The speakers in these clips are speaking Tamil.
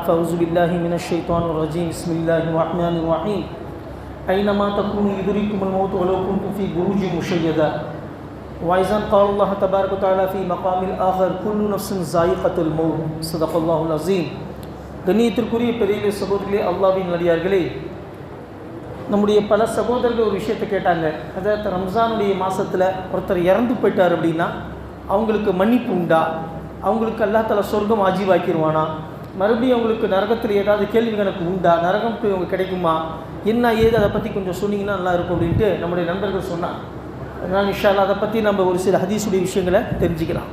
فأعوذ بالله من الشيطان الرجيم بسم الله الرحمن الرحيم أينما تكونوا يدرككم الموت ولو كنتم في بروج مشيدة وإذا قال الله تبارك وتعالى في مقام الآخر كل نفس ذائقة الموت صدق الله العظيم. கண்ணியத்திற்குரிய பெரிய சகோதரர்களே, அல்லாஹ்வின் நல்லடியார்களே, நம்முடைய பல சகோதரர்கள் ஒரு விஷயத்தை கேட்டாங்க. அதாவது ரம்ஜானுடைய மாதத்தில் ஒருத்தர் இறந்து போயிட்டார் அப்படின்னா அவங்களுக்கு மன்னிப்பு உண்டா, அவங்களுக்கு அல்லாஹ் தஆலா சொர்க்கம் ஆஜிவாக்கிடுவானா, மறுபடியும் அவங்களுக்கு நரகத்தில் ஏதாவது கேள்வி கணக்கு உண்டா, நரகம் போய் அவங்க கிடைக்குமா, என்ன ஏது அதை பற்றி கொஞ்சம் சொன்னீங்கன்னா நல்லா இருக்கும் அப்படின்ட்டு நம்முடைய நண்பர்கள் சொன்னாங்க. அதனால் இன்ஷா அல்லாஹ் அதை பற்றி நம்ம ஒரு சில ஹதீஸுடைய விஷயங்களை தெரிஞ்சுக்கலாம்.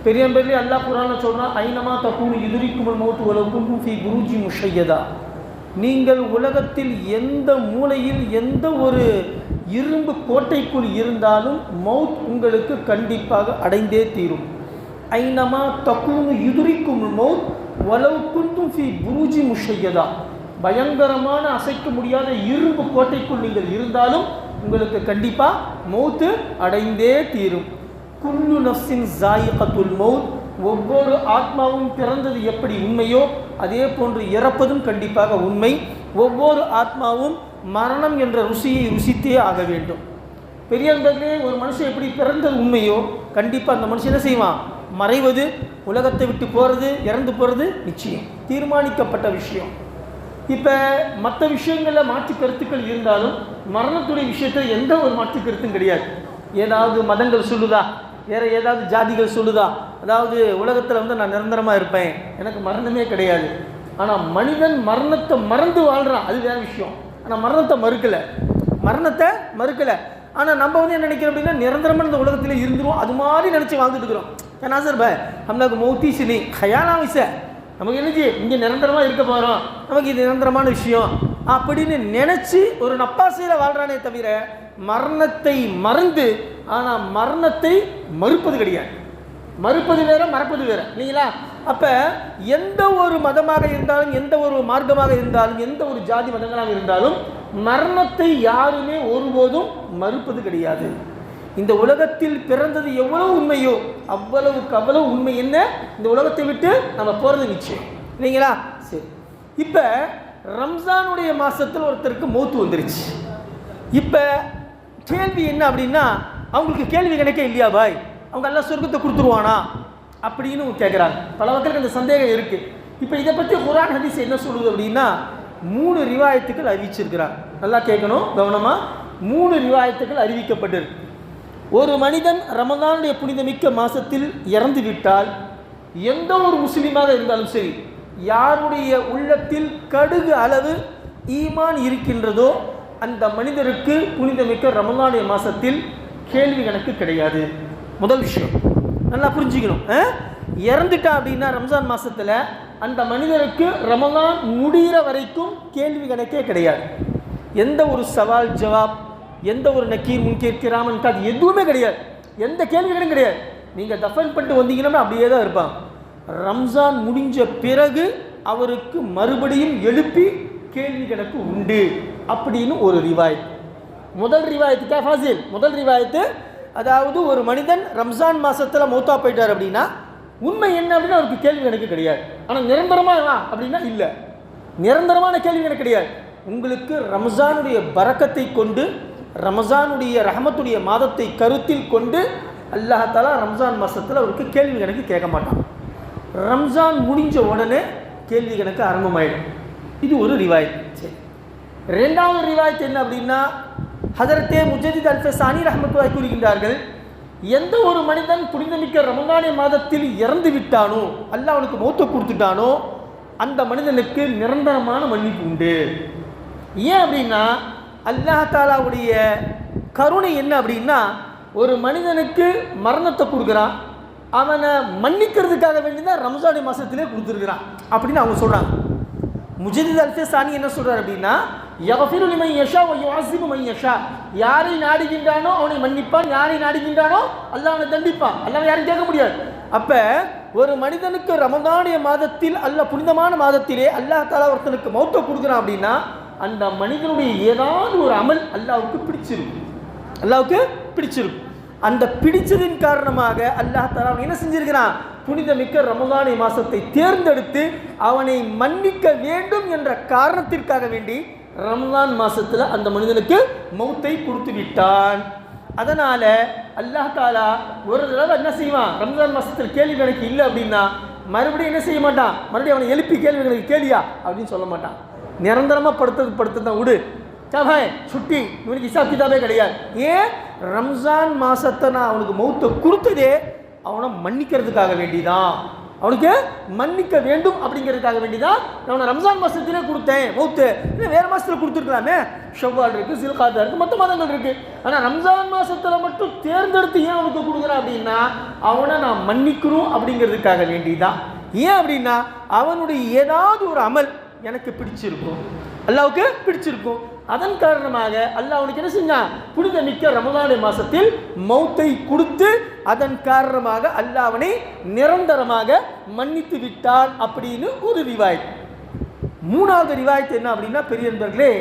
பெரிய பெரிய அல்லாஹ் குர்ஆனில் சொல்கிறான், ஐனமா தக்கூனு யுத்ரிக்குமுல் மௌத் வலவ் குன்தும் ஃபீ புரூஜி முஷய்யதா. நீங்கள் உலகத்தில் எந்த மூலையில் எந்த ஒரு இரும்பு கோட்டைக்குள் இருந்தாலும் மௌத் உங்களுக்கு கண்டிப்பாக அடைந்தே தீரும். ஐனமா தக்கூனு யுத்ரிக்குமுல் மௌத் வலவ் குன்தும் ஃபீ புரூஜி முஷய்யதா. பயங்கரமான அசைக்க முடியாத இரும்பு கோட்டைக்குள் நீங்கள் இருந்தாலும் உங்களுக்கு கண்டிப்பாக மௌத்து அடைந்தே தீரும். குல்லு நஃப்ஸின் ஸாயிகத்துல் மௌத். ஒவ்வொரு ஆத்மாவும் பிறந்தது எப்படி உண்மையோ அதே போன்று இறப்பதும் கண்டிப்பாக உண்மை. ஒவ்வொரு ஆத்மாவும் மரணம் என்ற ருசியை ருசித்தே ஆக வேண்டும். பெரியவர்களே, ஒரு மனுஷன் எப்படி பிறந்தது உண்மையோ கண்டிப்பாக அந்த மனுஷன் என்ன செய்வான், மறைவது, உலகத்தை விட்டு போகிறது, இறந்து போகிறது நிச்சயம், தீர்மானிக்கப்பட்ட விஷயம். இப்போ மற்ற விஷயங்களில் மாற்று கருத்துக்கள் இருந்தாலும் மரணத்துடைய விஷயத்தில் எந்த ஒரு மாற்று கருத்தும் கிடையாது. ஏதாவது மதங்கள் சொல்லுதா, வேறு ஏதாவது ஜாதிகள் சொல்லுதா, அதாவது உலகத்தில் நான் நிரந்தரமாக இருப்பேன், எனக்கு மரணமே கிடையாது. ஆனால் மனிதன் மரணத்தை மறந்து வாழ்கிறான், அது வேறு விஷயம். ஆனால் மரணத்தை மறுக்கலை. ஆனால் நம்ம என்ன நினைக்கிறோம் அப்படின்னா, நிரந்தரமாக இந்த உலகத்தில் இருந்துரும், அது மாதிரி நினச்சி வாழ்ந்துட்டு இருக்கிறோம். ஏன்னா சார் நம்மளுக்கு மௌத்தி சிலி ஹயானா விசை, நமக்கு என்னச்சு இங்கே நிரந்தரமாக இருக்க போகிறோம், நமக்கு இது நிரந்தரமான விஷயம் அப்படின்னு நினச்சி ஒரு நப்பாசையில் வாழ்கிறானே தவிர மரணத்தை மறந்து, ஆனால் மரணத்தை மறுப்பது கிடையாது. மறுப்பது வேற, மறப்பது வேற இல்லைங்களா? அப்போ எந்த ஒரு மதமாக இருந்தாலும், எந்த ஒரு மார்க்கமாக இருந்தாலும், எந்த ஒரு ஜாதி மதங்களாக இருந்தாலும் மரணத்தை யாருமே ஒருபோதும் மறுப்பது கிடையாது. இந்த உலகத்தில் பிறந்தது எவ்வளவு உண்மையோ அவ்வளவுக்கு அவ்வளவு உண்மை என்ன, இந்த உலகத்தை விட்டு நம்ம போகிறது நிச்சயம் இல்லைங்களா? சரி, இப்போ ரம்ஜானுடைய மாதத்தில் ஒருத்தருக்கு மௌத்து வந்துருச்சு. இப்போ கேள்வி என்ன அப்படின்னா, அவங்களுக்கு கேள்வி கணக்கே இல்லையா பாய், அவங்க எல்லாம் சொர்க்கத்தை கொடுத்துருவானா அப்படின்னு கேட்குறாங்க. பல மக்களுக்கு அந்த சந்தேகம் இருக்குது. இப்போ இதை பற்றி குர்ஆன் ஹதீஸ் என்ன சொல்லுது அப்படின்னா, 3 ரிவாயத்துக்கள் அறிவிச்சிருக்கிறாங்க. நல்லா கேட்கணும் கவனமாக. 3 ரிவாயத்துக்கள் அறிவிக்கப்பட்டிருக்கு. ஒரு மனிதன் ரமதானுடைய புனிதமிக்க மாதத்தில் இறந்து விட்டால் எந்த ஒரு முஸ்லீமாக இருந்தாலும் சரி, யாருடைய உள்ளத்தில் கடுகு அளவு ஈமான் இருக்கின்றதோ அந்த மனிதருக்கு புனிதமிக்க ரமதானுடைய மாதத்தில் கேள்வி கணக்கு கிடையாது. முதல் விஷயம் நல்லா புரிஞ்சுக்கணும். இறந்துட்டா அப்படின்னா ரம்ஜான் மாதத்தில் அந்த மனிதருக்கு ரமதான் முடிகிற வரைக்கும் கேள்வி கணக்கே கிடையாது. எந்த ஒரு சவால் ஜவாப், எந்த ஒரு நக்கீர் முன்கீர் கிராமன் அது எதுவுமே கிடையாது. எந்த கேள்விகளும் கிடையாது. நீங்கள் தஃபன் பண்ணிட்டு வந்தீங்கன்னா அப்படியே தான் இருப்பாங்க. ரம்ஜான் முடிஞ்ச பிறகு அவருக்கு மறுபடியும் எழுப்பி கேள்வி கணக்கு உண்டு அப்படின்னு ஒரு ரிவாயத். முதல் ரிவாயத்துக்கா ஃபாசில், முதல் ரிவாயத்து, அதாவது ஒரு மனிதன் ரம்ஜான் மாதத்தில் மௌத்தா போயிட்டார் அப்படின்னா உண்மை என்ன அப்படின்னா அவருக்கு கேள்வி கணக்கு கிடையாது. ஆனால் நிரந்தரமாக அப்படின்னா இல்லை, நிரந்தரமான கேள்வி கணக்கு கிடையாது. உங்களுக்கு ரம்ஜானுடைய பரக்கத்தை கொண்டு, ரமஜானுடைய ரஹமத்துடைய மாதத்தை கருத்தில் கொண்டு அல்லாஹ் தஆலா ரம்ஜான் மாதத்தில் அவருக்கு கேள்வி கணக்கு கேட்க மாட்டான். ரம்ஜான் முடிஞ்ச உடனே கேள்வி கணக்கு ஆரம்பமாயிடும். இது ஒரு ரிவாயத். சரி, ரெண்டாவது ரிவாயத் என்ன அப்படின்னா, ஹதரத்தே முஜதித் அல்ஃபசானி ரஹ்மத்துல்லாஹி கூறுகின்றார்கள், எந்த ஒரு மனிதன் புனிதமிக்க ரமலானுடைய மாதத்தில் இறந்து விட்டானோ, அல்லாஹ் அவனுக்கு மௌத்தை கொடுத்துட்டானோ, அந்த மனிதனுக்கு நிரந்தரமான மன்னிப்பு உண்டு. ஏன் அப்படின்னா அல்லாஹ் தஆலாவுடைய கருணை என்ன அப்படின்னா, ஒரு மனிதனுக்கு மரணத்தை கொடுக்குறான், அவனை மன்னிக்கிறதுக்காக வேண்டி தான் ரம்ஜானுடைய மாதத்திலே கொடுத்துருக்குறான் அப்படின்னு அவங்க சொல்கிறாங்க. முஜதித் அல்ஃபசானி என்ன சொல்கிறார் அப்படின்னா, யக்ஃபிரு லிமன் யஷா வ யுஅஸிபு மன் யஷா. யாரை நாடுகின்றானோ அவனை மன்னிப்பான், யாரை நாடுகின்றானோ அல்லாஹ் அவனை தண்டிப்பான். அல்லாஹ் யாரும் கேட்க முடியாது. அப்போ ஒரு மனிதனுக்கு ரமதானுடைய மாதத்தில், அல்லாஹ் புனிதமான மாதத்திலே அல்லாஹ் தஆலா ஒருத்தனுக்கு மௌத்தை கொடுக்குறான் அப்படின்னா அந்த மனிதனுடைய ஏதாவது ஒரு அமல் அல்லாஹ்வுக்கு பிடிச்சிருக்கும். அந்த பிடிச்சதின் காரணமாக அல்லாஹ் தஆலா என்ன செஞ்சிருக்கிறான், புனிதமிக்க ரமலானை மாசத்தை தேர்ந்தெடுத்து அவனை மன்னிக்க வேண்டும் என்ற காரணத்திற்காக வேண்டி ரமலான் மாசத்துல அந்த மனிதனுக்கு மௌத்தை கொடுத்து விட்டான். அதனால அல்லாஹ் தாலா ஒரு தடவை என்ன செய்வான், ரமலான் மாசத்தில் கேள்வி கணக்கு இல்லை அப்படின்னா மறுபடியும் என்ன செய்ய மாட்டான், மறுபடியும் அவனை எழுப்பி கேள்வி கணக்கு கேளியா அப்படின்னு சொல்ல மாட்டான். நிரந்தரமா படுத்ததான் விடு, சாபாய் சுட்டி, இவனுக்கு ஹிசாப் கிதாபே கிடையாது. ஏன், ரம்ஜான் மாசத்தை நான் அவனுக்கு மௌத்தை கொடுத்ததே அவனை மன்னிக்கிறதுக்காக வேண்டிதான், அவனுக்கு மன்னிக்க வேண்டும் அப்படிங்கிறதுக்காக வேண்டிதான் நான் அவனை ரம்ஜான் மாசத்திலே கொடுத்தேன் மௌத்து. இல்லை வேற மாசத்துல கொடுத்துருக்கலாமே, ஷவ்வால் இருக்கு, சில்காதா இருக்கு, மற்ற மாதங்கள் இருக்கு. ஆனால் ரம்ஜான் மாசத்துல மட்டும் தேர்ந்தெடுத்து ஏன் அவனுக்கு கொடுக்குறேன் அப்படின்னா அவனை நான் மன்னிக்கணும் அப்படிங்கிறதுக்காக வேண்டிதான். ஏன் அப்படின்னா அவனுடைய ஏதாவது ஒரு அமல் எனக்கு பிடிச்சிருக்கும், அல்லாவுக்கு பிடிச்சிருக்கும். அதன் காரணமாக அல்லாஹ் அவனுக்கு என்ன செஞ்சான், புனிதமிக்க ரமலான் மாசத்தில் மௌத்தை கொடுத்து அதன் காரணமாக அல்லாஹ் அவனை நிரந்தரமாக மன்னித்து விட்டான் அப்படின்னு ஒரு ரிவாயத். மூணாவது ரிவாயத் என்ன அப்படின்னா, பெரிய நண்பர்களே,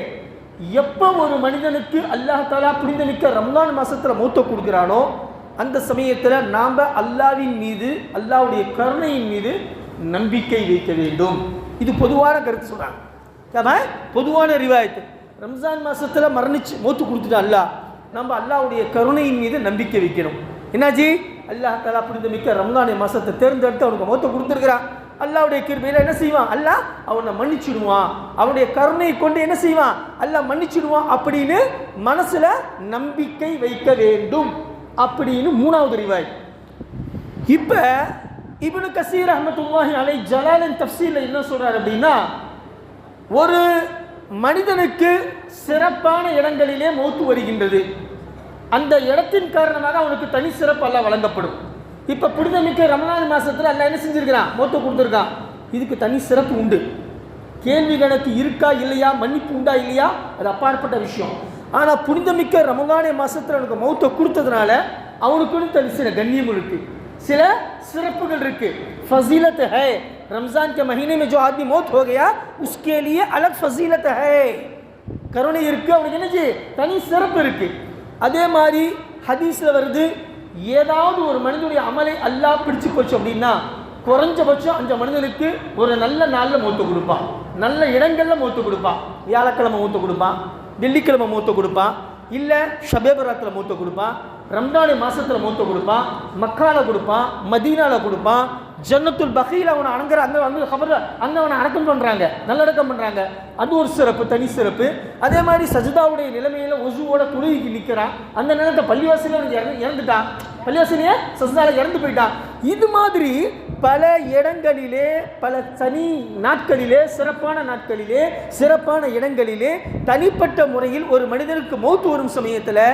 எப்போ ஒரு மனிதனுக்கு அல்லாஹ் தாலா புனிதமிக்க ரமலான் மாசத்துல மௌத்தை கொடுக்குறானோ அந்த சமயத்தில் நாம் அல்லாஹ்வின் மீது, அல்லாஹ்வுடைய கருணையின் மீது நம்பிக்கை வைக்க வேண்டும். இது பொதுவான கருத்து சொல்றாங்க, பொதுவான ரிவாயத்து. ரம்ஜான் மாசத்தில் மரணிச்சு மௌத்து கொடுத்துட்டான் அல்லாஹ், நம்ம அல்லாஹ்வுடைய கருணையின் மீது நம்பிக்கை வைக்கணும். என்னாச்சு, அல்லாஹ் தாலா புனிதமிக்க ரம்ஜான் மாசத்தை தேர்ந்தெடுத்து அவனுக்கு மௌத்தை கொடுத்துருக்கிறான். அல்லாஹ்வுடைய கிருபையில என்ன செய்வான், அல்லாஹ் அவனை மன்னிச்சிடுவான், அவனுடைய கருணையை கொண்டு என்ன செய்வான், அல்லாஹ் மன்னிச்சிடுவான் அப்படின்னு மனசுல நம்பிக்கை வைக்க வேண்டும் அப்படின்னு மூணாவது ரிவாயத். இப்ப இப்னு கஸீர் ரஹ்மத்துல்லாஹி அலைஹி ஜலாலன் தஃப்சீர்ல என்ன சொல்றாரு அப்படின்னா, ஒரு மனிதனுக்கு சிறப்பான இடங்களிலே மௌத்து வருகின்றது, அந்த இடத்தின் காரணமாக அவனுக்கு தனி சிறப்பு அல்லாஹ் வழங்கப்படும். இப்போ புனிதமிக்க ரமலான் மாசத்தில் அல்லாஹ் என்ன செஞ்சிருக்கிறான், மௌத்து கொடுத்துருக்கான். இதுக்கு தனி சிறப்பு உண்டு. கேள்வி கணக்கு இருக்கா இல்லையா, மன்னிப்பு உண்டா இல்லையா, அது அப்பாற்பட்ட விஷயம். ஆனால் புனிதமிக்க ரமலான் மாசத்தில் அவனுக்கு மௌத்தை கொடுத்ததுனால அவனுக்கு தனி சில கண்ணியம் இருக்கு, சில சிறப்புகள் இருக்கு. फजीलत है, रमज़ान के महीने में जो आदमी मौत हो गया उसके लिए अलग फजीलत है, கருணை இருக்கு, அவனுக்கு என்னச்சு தனி சிறப்பு இருக்கு. அதே மாதிரி ஹதீஸ்ல வருது, ஏதாவது ஒரு மனிதனுடைய அமலை அல்லாஹ் பிடிச்சு போச்சு அப்படின்னா குறைஞ்சபட்சம் அந்த மனிதனுக்கு ஒரு நல்ல நாளில் மௌத்து கொடுப்பான், நல்ல இடங்கள்ல மௌத்து கொடுப்பான். வியாழக்கிழமை மௌத்து கொடுப்பான், வெள்ளிக்கிழமை மௌத்து கொடுப்பான், இல்லை ஷபே பராத்தில் மௌத்தை கொடுப்பான், ரம்ஜான் மாசத்தில் மௌத்தை கொடுப்பான், மக்கால கொடுப்பான், மதீனால கொடுப்பான், ஜன்னத்துல் பகீல அவனை அடங்குற அங்கே வந்து கபர் அங்கே அவனை அடக்கம் பண்ணுறாங்க, நல்லடக்கம் பண்ணுறாங்க. அது ஒரு சிறப்பு, தனி சிறப்பு. அதே மாதிரி சஜிதாவுடைய நிலைமையில ஒசுவோட துணைக்கு நிற்கிறான், அந்த நேரத்தை பள்ளிவாசலில் இறந்துட்டான், பள்ளிவாசலையே சஜிதால இறந்து போயிட்டான். இது மாதிரி பல இடங்களிலே, பல தனி நாட்களிலே, சிறப்பான நாட்களிலே, சிறப்பான இடங்களிலே தனிப்பட்ட முறையில் ஒரு மனிதனுக்கு மௌத்து வரும் சமயத்தில்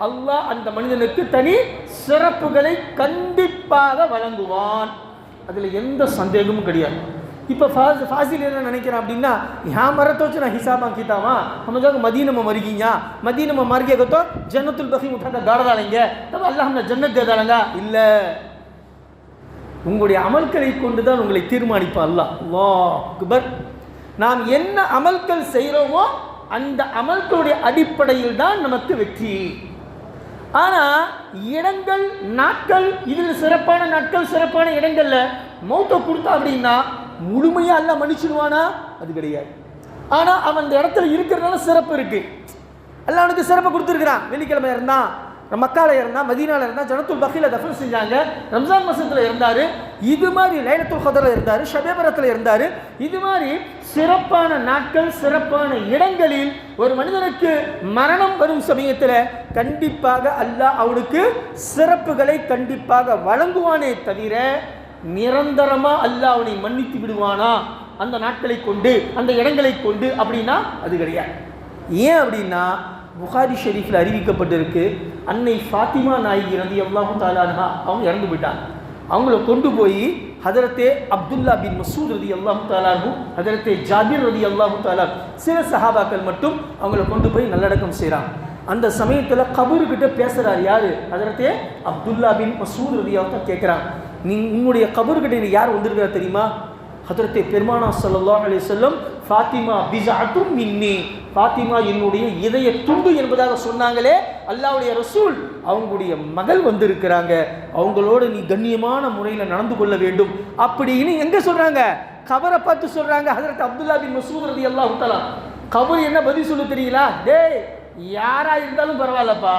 அல்லாஹ் அந்த மனிதனுக்கு தனி சிறப்புகளை கண்டிப்பாக வழங்குவான். அதில் எந்த சந்தேகமும் கிடையாது. இப்போ ஃபாசில் என்ன நினைக்கிறேன் அப்படின்னா, यहाँ मरा तो ना हिसाब किया वहाँ हम जब मदीना में मर गई, यहाँ मदीना में मर गए तो जन्नतुल बकी उठाकर गाड़ डालेंगे, तब अल्लाह हमने जन्नत दे डालेगा. இல்லை, உங்களுடைய அமல்களை கொண்டு தான் உங்களை தீர்மானிப்பா அல்லாஹ். அல்லாஹ் அக்பர். நாம் என்ன அமல்கள் செய்கிறோமோ அந்த அமல்களுடைய அடிப்படையில் தான் நமக்கு வெற்றி. ஆனால் இடங்கள், நாட்கள், இதில் சிறப்பான நாட்கள், சிறப்பான இடங்கள்ல மௌத்தை கொடுத்தா அப்படின்னா முழுமையா அல்லாஹ் மன்னிச்சிடுவானா, அது கிடையாது. ஆனால் அவன் அந்த இடத்துல இருக்கிறதுனால சிறப்பு இருக்கு. அல்லாஹ் அவனுக்கு சிறப்பு கொடுத்துருக்கிறான். வெள்ளிக்கிழமை இருந்தான், மக்கால இருந்தா, மதீனால இருந்தா, ஜன்னத்துல் பகீல தஃபன் செஞ்சாங்க, ரம்ஜான் மாசத்துல இருந்தாரு, இது மாதிரி லைலத்துல் கத்ர்ல இருந்தாரு, ஷபே பராத்ல இருந்தாரு. இது மாதிரி சிறப்பான நாட்கள், சிறப்பான இடங்களில் ஒரு மனிதனுக்கு மரணம் வரும் சமயத்தில் கண்டிப்பாக அல்லாஹ் அவனுக்கு சிறப்புகளை கண்டிப்பாக வழங்குவானே தவிர நிரந்தரமா அல்லாஹ் அவனை மன்னித்து விடுவானா அந்த நாட்களை கொண்டு, அந்த இடங்களை கொண்டு அப்படின்னா அது கிடையாது. ஏன் அப்படின்னா புகாரி ஷெரீஃபில் அறிவிக்கப்பட்டிருக்கு, அன்னை ஃபாத்திமா நாயகி ரலியல்லாஹு தஆலா அன்ஹா அவங்க இறந்து போயிட்டாங்க. அவங்கள கொண்டு போய் ஹதரத்தே அப்துல்லா பின் மசூத் ரலியல்லாஹு தஆலா அன்ஹு, ஹதரத்தே ஜாபிர் ரலியல்லாஹு தஆலா, சில சஹாபாக்கள் மட்டும் அவங்கள கொண்டு போய் நல்லடக்கம் செய்கிறாங்க. அந்த சமயத்தில் கபருக்கிட்ட பேசுகிறார் யார், ஹதரத்தே அப்துல்லா பின் மசூத் ரலியல்லாஹு கேட்குறாங்க, உங்களுடைய கபருக்கிட்ட யார் வந்திருக்கிறா தெரியுமா? ஹதரத்தே பெருமானா ஸல்லல்லாஹு அலைஹி வஸல்லம் ஃபாத்திமா பிஸஅத்தும் மின்னி, ஃபாத்திமா என்னுடைய இதய துண்டு என்பதாக சொன்னாங்களே, அல்லாஹ்வுடைய ரசூல் அவங்களுடைய மகள் வந்திருக்கிறாங்க, அவங்களோட நீ கண்ணியமான முறையில் நடந்து கொள்ள வேண்டும் அப்படின்னு எங்க சொல்றாங்க? கபரை பார்த்து சொல்றாங்க. ஹஜ்ரத் அப்துல்லா பின் மஸ்ஊத் ரலியல்லாஹு தஆலா கபர் என்ன பதில் சொல்ல தெரியுங்களா? டேய், யாரா இருந்தாலும் பரவாயில்லப்பா,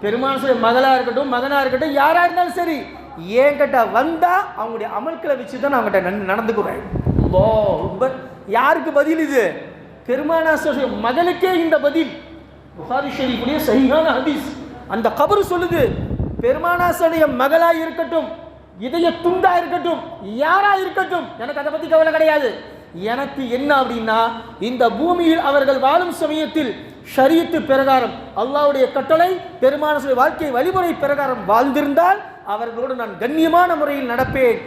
பெருமான் சொல்ல மகளா இருக்கட்டும் மகனா இருக்கட்டும் யாரா இருந்தாலும் சரி, ஏன்கிட்ட வந்தா அவங்களுடைய அமல்களை வச்சு தான் நான் அவங்ககிட்ட நடந்துக்கிறேன். யாருக்கு பதில் இது? பெருமானா சொல்ற மகளுக்கே இந்த பதில். புகாரி ஷரீஃபுடைய சஹீஹான ஹதீஸ். அந்த கபர் சொல்லுது, பெருமானாசுடைய மகளா இருக்கட்டும், இதய துண்டா இருக்கட்டும், யாரா இருக்கட்டும், எனக்கு அதை பத்தி கவலை கிடையாது. எனக்கு என்ன அப்படின்னா, இந்த பூமியில் அவர்கள் வாழும் சமயத்தில் ஷரியத்து பிரகாரம் அல்லாஹ்வுடைய கட்டளை பெருமானாசுடைய வாழ்க்கை வழிமுறை பிரகாரம் வாழ்ந்திருந்தால் அவர்களோடு நான் கண்ணியமான முறையில் நடப்பேன்.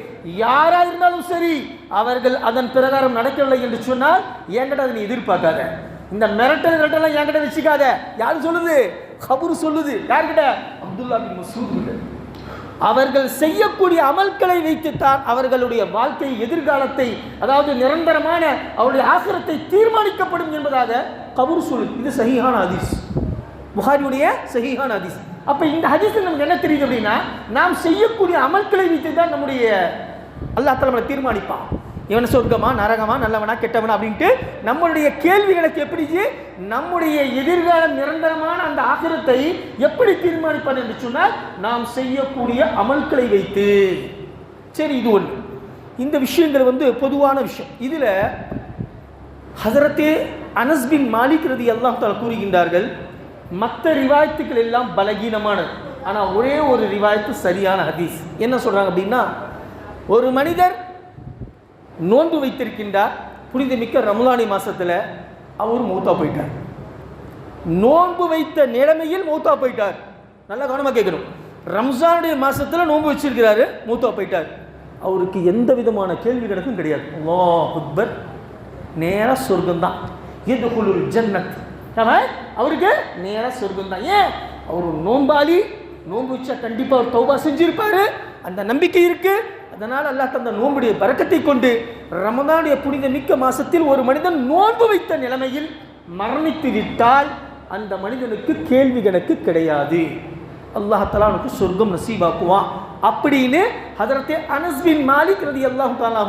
யாரா இருந்தாலும் சரி, அவர்கள் அதன் பிரகாரம் நடக்கவில்லை என்று சொன்னால் என்கிட்ட அதை நீ எதிர்பார்க்காத. இந்த மிரட்டல் என்கிட்ட வச்சுக்காத. யாரு சொல்லுது? கபர் சொல்லுது. யார்கிட்ட? அப்துல்லா பின் மஸ்ஊத் கிட்ட. அவர்கள் செய்யக்கூடிய அமல்களை வைத்துத்தான் அவர்களுடைய வாழ்க்கை எதிர்காலத்தை, அதாவது நிரந்தரமான அவருடைய ஆகிரத்தை தீர்மானிக்கப்படும் என்பதாக கபர் சொல்லுது. இது சஹீஹான ஹதீஸ், புகாரியுடைய சஹீஹான ஹதீஸ். அப்ப இந்த ஹதீஸ்ல நமக்கு என்ன தெரியுது அப்படின்னா, நாம் செய்யக்கூடிய அமல்களை வைத்து தான் நம்முடைய அல்லாஹ் தஆலா தீர்மானிப்பான். இவன் சொர்க்கமா நரகமா நல்லவனா கெட்டவனா அப்படின்ட்டு நம்மளுடைய கேள்விகளுக்கு எப்படி நம்முடைய எதிர்காலம் நிரந்தரமான அந்த ஆகிரத்தை எப்படி தீர்மானிப்பான் என்று சொன்னால் நாம் செய்யக்கூடிய அமல்களை வைத்து. சரி, இது ஒன்று. இந்த விஷயங்கள் பொதுவான விஷயம். இதுல ஹஸரத்தே அனஸ் பின் மாலிக் ரலியல்லாஹு தஆலா கூறுகின்றார்கள், மற்ற ரிவாயத்துக்கள் எல்லாம் பலகீனமானது, ஆனா ஒரே ஒரு ரிவாயத்து சரியான ஹதீஸ். என்ன சொல்றாங்க அப்படின்னா, ஒரு மனிதர் நோன்பு வைத்திருக்கின்றார், புனித மிக்க ரமலானி மாசத்துல அவர் மௌத்தா போயிட்டார். நோன்பு வைத்த நிலைமையில் மௌத்தா போயிட்டார். நல்லா கவனமா கேட்கணும். ரம்ஜானுடைய மாசத்துல நோன்பு வச்சிருக்கிறாரு, மௌத்தா போயிட்டார். அவருக்கு எந்த விதமான கேள்வி கணக்கும் கிடையாது. அல்லாஹ் அக்பர், நேரா சொர்க்கம் தான். யதுகுலுல் ஜன்னத், அவருக்கு நேரா சொர்க்கம் தான். ஏன்? அவர் நோன்பாளி, நோன்பு வச்சா கண்டிப்பா அவர் தௌபா செஞ்சிருப்பாரு, அந்த நம்பிக்கை இருக்கு. அதனால் அல்லாஹ் தந்த நோன்புடைய பரக்கத்தை கொண்டு ரமதானுடைய புனித மிக்க மாசத்தில் ஒரு மனிதன் நோன்பு வைத்த நிலைமையில் மரணித்து விட்டால் அந்த மனிதனுக்கு கேள்வி கணக்கு கிடையாது. அல்லாஹ் தஆலா அவனுக்கு சொர்க்கம் நசீபாக்குவான் அப்படின்னு ஹஜ்ரத் அனஸ் பின் மாலிக் ரலியல்லாஹு தஆலா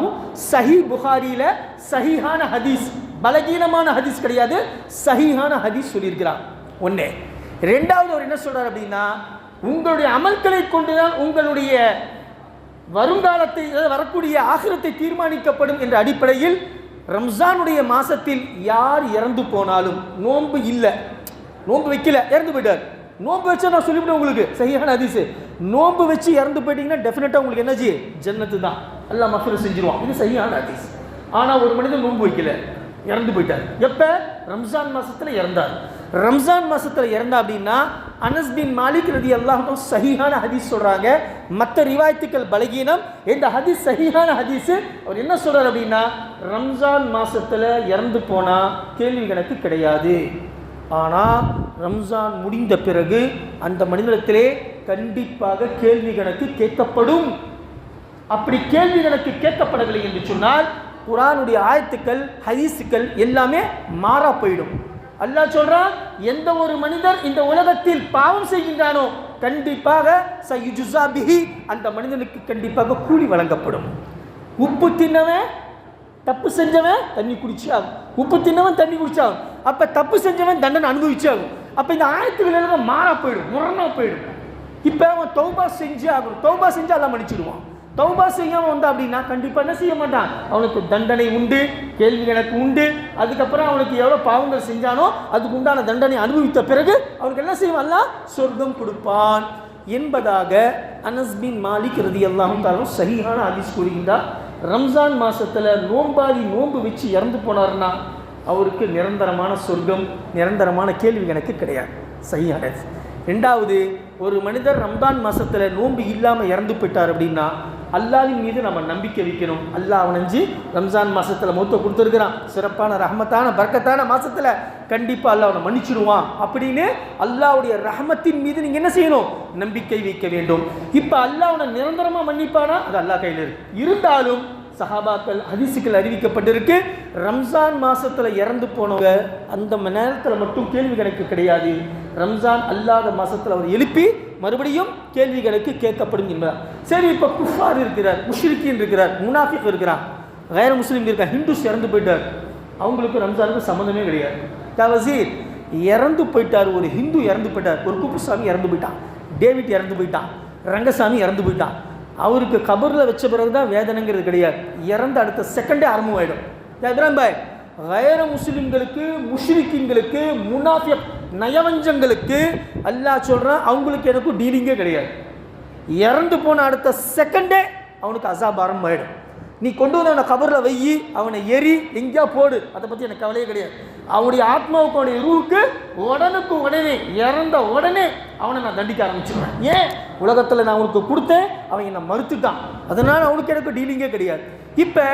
சஹீஹ் புகாரியில சஹீஹான ஹதீஸ், பலகீனமான ஹதீஸ் கிடையாது, சஹீஹான ஹதீஸ் சொல்லியிருக்கிறார். ஒண்ணே. ரெண்டாவது அவர் என்ன சொல்றார் அப்படின்னா, உங்களுடைய அமல்களை கொண்டுதான் உங்களுடைய வருங்காலத்தை, வரக்கூடிய ஆகிரத்தை தீர்மானிக்கப்படும் என்ற அடிப்படையில் ரம்ஜானுடைய மாசத்தில் யார் இறந்து போனாலும், நோன்பு இல்லை, நோன்பு வைக்கல, இறந்து போயிட்டார். நோன்பு வச்சா நான் சொல்லிவிட்டேன் உங்களுக்கு, சஹீஹான ஹதீஸ். நோன்பு வச்சு இறந்து போயிட்டீங்கன்னா டெஃபினட்டா உங்களுக்கு என்னஜி? ஜன்னத்து தான், அல்லாஹ் மஃபிரத் செஞ்சிருவான். இது சஹீஹான ஹதீஸ். ஆனா ஒரு மனிதன் நோன்பு வைக்கல, இறந்து போயிட்டார். எப்ப? ரம்ஜான் மாசத்துல இறந்தார். ரம்ஜான் மாசத்துல இறந்தா அப்படின்னா அனஸ் பின் மாலிக் ரலியல்லாஹு அன்ஹு சஹீஹான ஹதீஸ் சொல்றாங்க, மற்ற ரிவாயத்துக்கள் பலகீனம். இந்த ஹதீஸ் சஹீஹான ஹதீஸ். அவர் என்ன சொல்றாரு அப்படின்னா, ரம்ஜான் மாசத்துல இறந்து போனா கேள்வி கணக்கு கிடையாது, ஆனா ரம்ஜான் முடிந்த பிறகு அந்த மனிதத்திலே கண்டிப்பாக கேள்வி கணக்கு கேட்கப்படும். அப்படி கேள்வி கணக்கு கேட்கப்படவில்லை என்று சொன்னால் குர்ஆனுடைய ஆயத்துக்கள் ஹதீஸுக்கள் எல்லாமே மாறா போயிடும். அல்லாஹ் சொல்றான், எந்த ஒரு மனிதர் இந்த உலகத்தில் பாவம் செய்கின்றானோ கண்டிப்பாக சயுஜ்ஸா பிஹி, அந்த மனிதனுக்கு கண்டிப்பாக கூலி வழங்கப்படும். உப்பு தின்னவன் தப்பு செஞ்சவன் தண்ணி குடிச்சாகும், உப்பு தின்னவன் தண்ணி குடிச்சாகும். அப்ப தப்பு செஞ்சவன் தண்டனை அனுபவிச்சாகும். அப்ப இந்த ஆயத்துக்கள் எல்லாம் மாறா போயிடும், முரணா போயிடும். இப்ப அவன் தௌபா செஞ்சு ஆகணும். தௌபா செஞ்சு அல்லாஹ் மன்னிச்சிடுவான். தௌபா செய்யாம வந்தா அப்படின்னா கண்டிப்பா என்ன செய்ய மாட்டான், அவனுக்கு தண்டனை உண்டு, கேள்வி கணக்கு உண்டு. அதுக்கப்புறம் அவனுக்கு எவ்வளவு பாவங்கள் செஞ்சானோ அதுக்கு உண்டான தண்டனை அனுபவித்த பிறகு அவனுக்கு என்ன செய்வான்? அல்லாஹ் சொர்க்கம் கொடுப்பான் என்பதாக அனஸ் பின் மாலிக் ரலியல்லாஹு தஆலா சஹீஹான ஹதீஸ் கூறுகின்றார். ரம்ஜான் மாசத்துல நோன்பாளி நோன்பு வச்சு இறந்து போனார்னா அவருக்கு நிரந்தரமான சொர்க்கம், நிரந்தரமான கேள்வி கணக்கு கிடையாது. சஹீஹான ஹதீஸ். ரெண்டாவது, ஒரு மனிதர் ரம்ஜான் மாசத்துல நோன்பு இல்லாம இறந்து போயிட்டார் அப்படின்னா அல்லாஹ்வின் மீது நம்ம நம்பிக்கை வைக்கணும். அல்லாஹ் அவனஞ்சு ரம்ஜான் மாசத்துல மௌத்த கொடுத்துருக்கிறான், சிறப்பான ரஹமத்தான பரக்கத்தான மாசத்துல கண்டிப்பா அல்லாஹ் அவனை மன்னிச்சிடுவான் அப்படின்னு அல்லாஹ்வுடைய ரஹமத்தின் மீது நீங்க என்ன செய்யணும்? நம்பிக்கை வைக்க வேண்டும். இப்ப அல்லாஹ் அவனை நிரந்தரமா மன்னிப்பானா? அது அல்லாஹ் கையில் இருக்கு. இருந்தாலும் சஹாபாக்கள் ஹதீஸுகள் அறிவிக்கப்பட்டிருக்கு. ரம்ஜான் மாதத்தில் இறந்து போனவங்க அந்த நேரத்தில் மட்டும் கேள்வி கணக்கு கிடையாது, ரம்ஜான் அல்லாத மாதத்தில் அவர் எழுப்பி மறுபடியும் கேள்வி கணக்கு கேட்கப்படும் என்பதார். சரி, இப்போ குஃபார் இருக்கிறார், முஷ்ரிக்கீன் இருக்கிறார், முனாஃபிக் இருக்கிறார், வேற முஸ்லீம் இருக்கார், ஹிந்துஸ் இறந்து போயிட்டார், அவங்களுக்கு ரம்ஜானுக்கு சம்மந்தமே கிடையாது. தவசீர் இறந்து போயிட்டார், ஒரு ஹிந்து இறந்து போயிட்டார், ஒரு குப்புசாமி இறந்து போயிட்டான், டேவிட் இறந்து போயிட்டான், ரங்கசாமி இறந்து போயிட்டான், அவருக்கு கபரில் வச்ச பிறகு தான் வேதனைங்கிறது கிடையாது, இறந்த அடுத்த செகண்டே ஆரம்பமாயிடும். இப்ராஹிம் பாய், வேற முஸ்லிம்களுக்கு, முஷ்ரிக்கீன்களுக்கு, முனாஃபிக் நயவஞ்சங்களுக்கு அல்லாஹ் சொல்கிறான் அவங்களுக்கு எனக்கும் டீலிங்கே கிடையாது. இறந்து போன அடுத்த செகண்டே அவனுக்கு அசாப் ஆரம்பமாயிடும். நீ கொண்டு வந்து அவனை கபரில் வெய்யி, அவனை எரி, எங்கேயா போடு, அதை பற்றி எனக்கு கவலையே கிடையாது. அவனுடைய ஆத்மாவுக்கு, அவனுடைய ரூவுக்கு உடனுக்கு உடனே இறந்த உடனே அவனை நான் தண்டிக்க ஆரம்பிச்சிடுவேன். ஏன்? உலகத்தில் நான் அவனுக்கு கொடுத்தேன், அவன் என்னை மறுத்துட்டான், அதனால் அவனுக்கு எனக்கு டீலிங்கே கிடையாது. இப்போ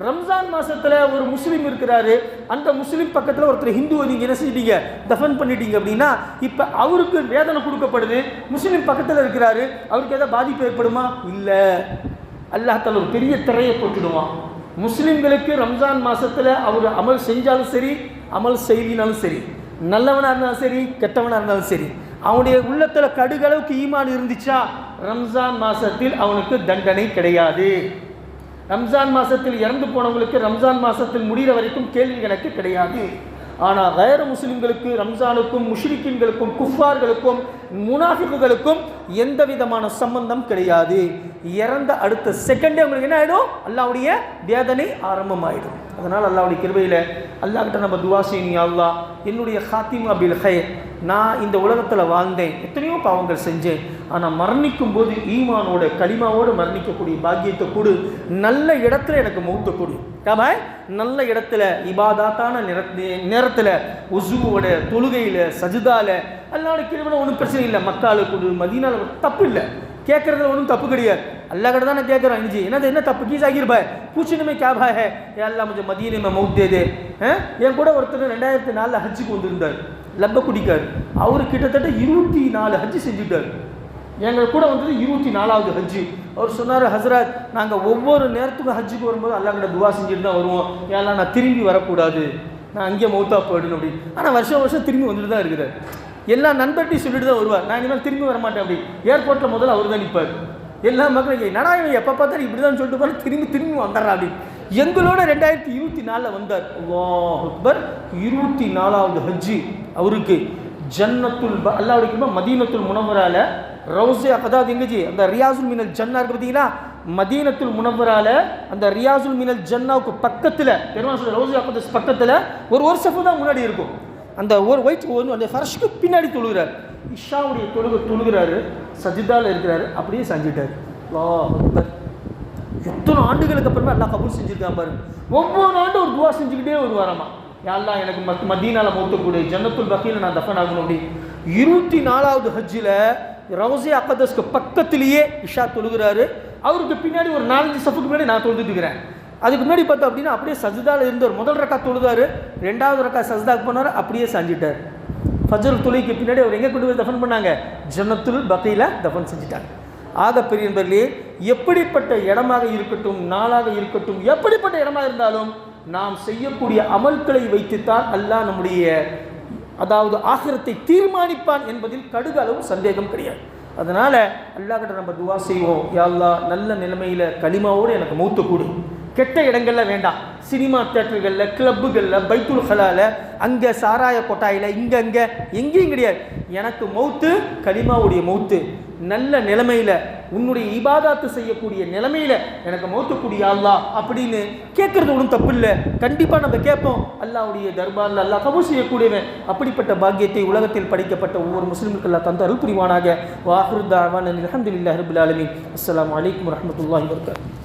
ரம்ஜான் மாதத்தில் ஒரு முஸ்லீம் இருக்கிறாரு, அந்த முஸ்லீம் பக்கத்தில் ஒருத்தர் ஹிந்துவை நீங்கள் என்ன செஞ்சிட்டீங்க, தஃபன் பண்ணிட்டீங்க அப்படின்னா இப்போ அவருக்கு வேதனை கொடுக்கப்படுது. முஸ்லீம் பக்கத்தில் இருக்கிறாரு, அவருக்கு எதாவது பாதிப்பு ஏற்படுமா? இல்லை. அல்லாஹ் தஆலா ஒரு பெரிய திரையை போட்டுடுவான். முஸ்லீம்களுக்கு ரம்ஜான் மாதத்தில் அவர் அமல் செஞ்சாலும் சரி, அமல் செய்யினாலும் சரி, நல்லவனாக இருந்தாலும் சரி, கெட்டவனாக இருந்தாலும் சரி, அவனுடைய உள்ளத்தில் கடுகளவுக்கு ஈமான் இருந்துச்சா ரம்ஜான் மாதத்தில் அவனுக்கு தண்டனை கிடையாது. ரம்ஜான் மாதத்தில் இறந்து போனவங்களுக்கு ரம்ஜான் மாதத்தில் முடிகிற வரைக்கும் கேள்வி கணக்கு கிடையாது. ஆனால் வேறு முஸ்லிம்களுக்கு, ரம்ஜானுக்கும், முஷ்ரிக்கீன்களுக்கும், குஃபார்களுக்கும், முனாஃபிக்குகளுக்கும் எந்த விதமான சம்பந்தம் கிடையாது. இறந்த அடுத்த செகண்டே உங்களுக்கு என்ன ஆகிடும்? அல்லாஹ்வுடைய வேதனை ஆரம்பமாயிடும். அதனால் அல்லாஹ்வுடைய கிருபையில் அல்லாஹ்கிட்ட நம்ம துவா செய்யணும், யா அல்லாஹ் என்னுடைய ஹாத்திமா பில் ஹைர், நான் இந்த உலகத்தில் வாழ்ந்தேன், எத்தனையோ பாவங்கள் செஞ்சேன், ஆனால் மரணிக்கும் போது ஈமானோட கலிமாவோடு மரணிக்கக்கூடிய பாக்கியத்தை கொடு, நல்ல இடத்துல எனக்கு மௌத்த கொடு. காபாய் நல்ல இடத்துல இபாதாத்தான நேரத்தில் உஸுவோட தொழுகையில் சஜிதாவில் அல்லாஹ்வுடைய கிருபையில் ஒன்றும் பிரச்சனை இல்லை. மக்கால கொடு, மதீனால தப்பு இல்லை, கேட்குறதுல ஒன்றும் தப்பு கிடையாது. अल्लाह कटा ना क्या करा जी என்ன தப்பு கீ जागिर भाई पूछने में क्या भाई है या अल्लाह मुझे मदीने में मौत दे दे हैं என் கூட ஒருத்தர் 2004 ஹஜ்ஜுக்கு வந்திருந்தார் லப்பக்குடிக்கார் அவர் கிட்டத்தட்ட 24 ஹஜ் செஞ்சுட்டார் எங்கள் கூட வந்தது 24வது ஹஜ்ஜு அவர் சொன்னார் ஹஸ்ரத் நாங்கள் ஒவ்வொரு நேரத்துக்கும் ஹஜ்ஜுக்கு வரும்போது அல்லாஹ் கிட்ட துவா செஞ்சுட்டு தான் வருவோம் ஏன்னா நான் திரும்பி வரக்கூடாது நான் அங்கே மௌத்தா போயிடணும் அப்படின்னு ஆனால் வருஷம் வருஷம் திரும்பி வந்துட்டு தான் இருக்கிறார் எல்லா நண்பர்கிட்டையும் சொல்லிட்டு தான் வருவார் நான் இனிமேல் திரும்பி வர மாட்டேன் அப்படி ஏர்போர்ட்டில் முதல்ல அவர் தான் நிற்பார் எல்லா மக்களும் நடா இவன் எப்போ பார்த்தாலும் இப்படி தான் சொல்லிட்டு போகிற திரும்பி வந்துடுறா அப்படி எங்களோட 2024 வந்தார் அல்லாஹ் அக்பர் 24வது ஹஜ்ஜி அவருக்கு ஜன்னத்துல் அல்லாஹ்வுடைய மதீனத்துல் முனவ்வரால ரவுஸே அதாவது எங்க ஜி அந்த ரியாசுல் மினல் ஜன்னா இருக்கு பார்த்தீங்களா மதீனத்துல் முனவ்வரால அந்த ரியாசுல் மினல் ஜன்னாவுக்கு பக்கத்தில் பெருமாள் ரவுஸே அக்தஸ் பக்கத்தில் ஒரு சஃபு தான் முன்னாடி இருக்கும் அந்த ஒரு ஒயிட் அந்த ஃபர்ஷ்க்கு பின்னாடி தொழுகிறார் இஷாவுடைய தொழுகிறாரு சஜிதாவில் இருக்கிறாரு அப்படியே செஞ்சுட்டார் அல்லாஹ் அக்பர் எத்தனை ஆண்டுகளுக்கு அப்புறமா எல்லாம் கபூல் செஞ்சுருக்கான் பாரு ஒவ்வொரு ஆண்டும் ஒரு துவா செஞ்சுக்கிட்டே வருவாராமா யாரெல்லாம் எனக்கு மதீனால மௌத்தக்கூடிய ஜன்னத்துல் பக்கீல நான் தஃபன் ஆகணும் அப்படி 24வது ஹஜ்ஜில் ரவுஸே அக்தஸ்க்கு பக்கத்திலேயே இஷா தொழுகிறாரு அவருக்கு பின்னாடி ஒரு 4-5 சஃபுக்கு முன்னாடி நான் தொழுதுட்டு இருக்கிறேன் அதுக்கு முன்னாடி பார்த்தோம் அப்படின்னா அப்படியே சஜிதாவில் இருந்தவர் முதல் ரக்கா தொழுதாரு 2வது ரக்கா சஜிதாக்கு போனார் அப்படியே செஞ்சுட்டார் ஃபஜ்ர் தொழுகைக்கு பின்னாடி அவர் எங்கே கொண்டு போய் தஃபன் பண்ணாங்க ஜன்னத்துல் பக்கீல தஃபன் செஞ்சுட்டாங்க ஆக பெரிய நண்பர்களே எப்படிப்பட்ட இடமாக இருக்கட்டும் நாளாக இருக்கட்டும் எப்படிப்பட்ட இடமாக இருந்தாலும் நாம் செய்யக்கூடிய அமல்களை வைத்துத்தான் அல்லாஹ் நம்முடைய அதாவது ஆகிரத்தை தீர்மானிப்பான் என்பதில் கடுகளவு சந்தேகம் கிடையாது அதனால் அல்லாஹ் கிட்ட நம்ம துவா செய்வோம் யா அல்லாஹ் நல்ல நிலைமையில் கலிமாவோடு எனக்கு மௌத்த கூடு கெட்ட இடங்கள்ல வேண்டாம் சினிமா தியேட்டர்களில் கிளப்புகளில் பைத்துல் ஹலால அங்கே சாராய கொட்டாயில் இங்கே எங்கேயும் கிடையாது எனக்கு மௌத்து கலிமாவுடைய மௌத்து நல்ல நிலைமையில் உன்னுடைய இபாதாத்து செய்யக்கூடிய நிலைமையில் எனக்கு மௌத்தக்கூடிய அல்லாஹ் அப்படின்னு கேட்குறது ஒன்றும் தப்பு இல்லை கண்டிப்பாக நம்ம கேட்போம் அல்லாஹ்வுடைய தர்பாரில் அல்லாஹ் கபூல் செய்யக்கூடியவன் அப்படிப்பட்ட பாக்கியத்தை உலகத்தில் படைக்கப்பட்ட ஒவ்வொரு முஸ்லிமுக்கு அல்லாஹ் தந்த அருள் புரிவானாக வாஹிரு தாவான் அல்ஹம்துலில்லாஹி ரப்பில் ஆலமீன் அஸ்ஸலாமு அலைக்கும் வரஹ்மத்துல்லாஹி வபரகாத்துஹு